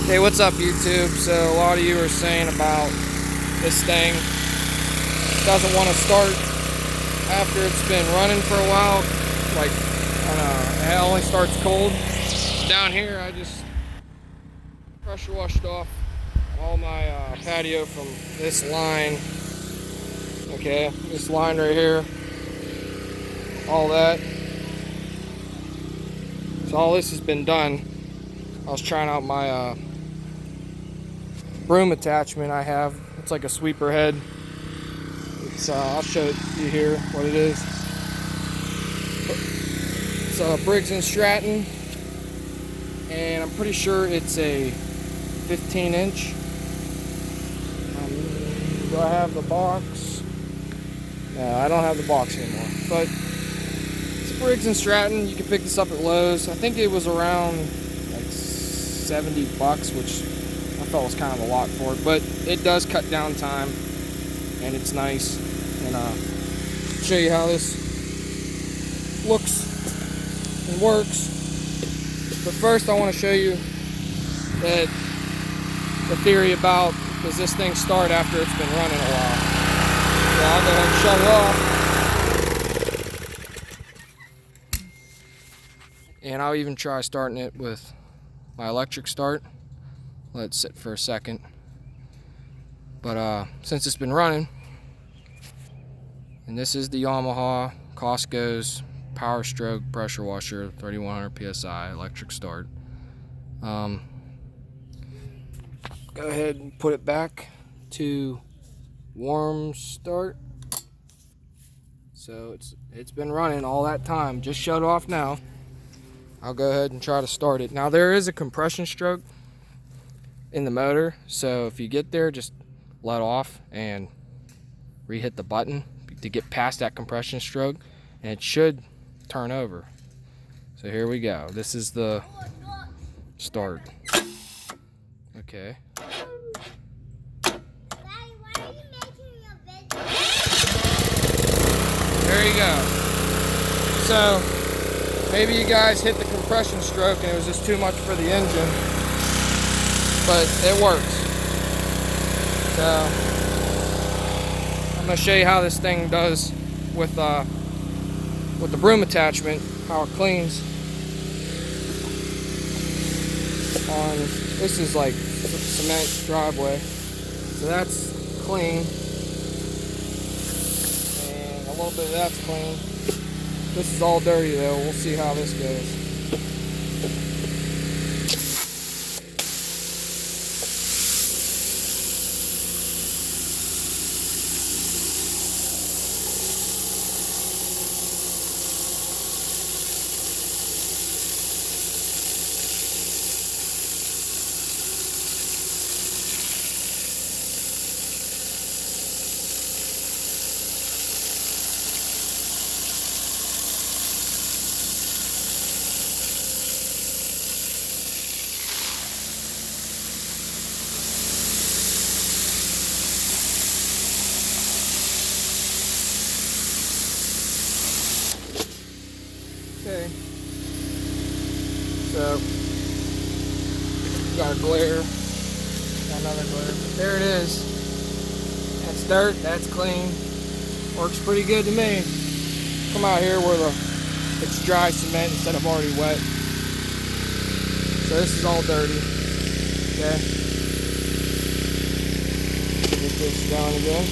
Hey, what's up YouTube? So a lot of you are saying about this thing doesn't want to start after it's been running for a while. Like, I don't know, it only starts cold. Down here I just pressure washed off all my patio from this line. Okay, this line right here, all that. So all this has been done. I was trying out my broom attachment I have. It's like a sweeper head. It's I'll show you here what it is. It's a Briggs & Stratton, and I'm pretty sure it's a 15-inch. Do I have the box? No, I don't have the box anymore. But it's a Briggs & Stratton. You can pick this up at Lowe's. I think it was around like $70, which I thought was kind of a lot for it, but it does cut down time, and it's nice. And I'll show you how this looks and works. But first I want to show you that the theory about does this thing start after it's been running a while. So I'll go ahead and shut it off. And I'll even try starting it with my electric start. Let it sit for a second. But since it's been running, and this is the Yamaha Costos Powerstroke pressure washer, 3100 psi electric start. Go ahead and put it back to warm start. So it's been running all that time. Just shut off now. I'll go ahead and try to start it. Now there is a compression stroke in the motor, so if you get there, just let off and re-hit the button to get past that compression stroke, and it should turn over. So here we go. This is the start. Okay. There you go. So maybe you guys hit the compression stroke and it was just too much for the engine, but it works. So I'm going to show you how this thing does with the broom attachment, how it cleans. This is like cement driveway, so that's clean, and a little bit of that's clean. This is all dirty though. We'll see how this goes. Okay, so got a glare, got another glare, but there it is. That's dirt, that's clean, works pretty good to me. Come out here where it's dry cement instead of already wet. So this is all dirty. Okay, get this down again.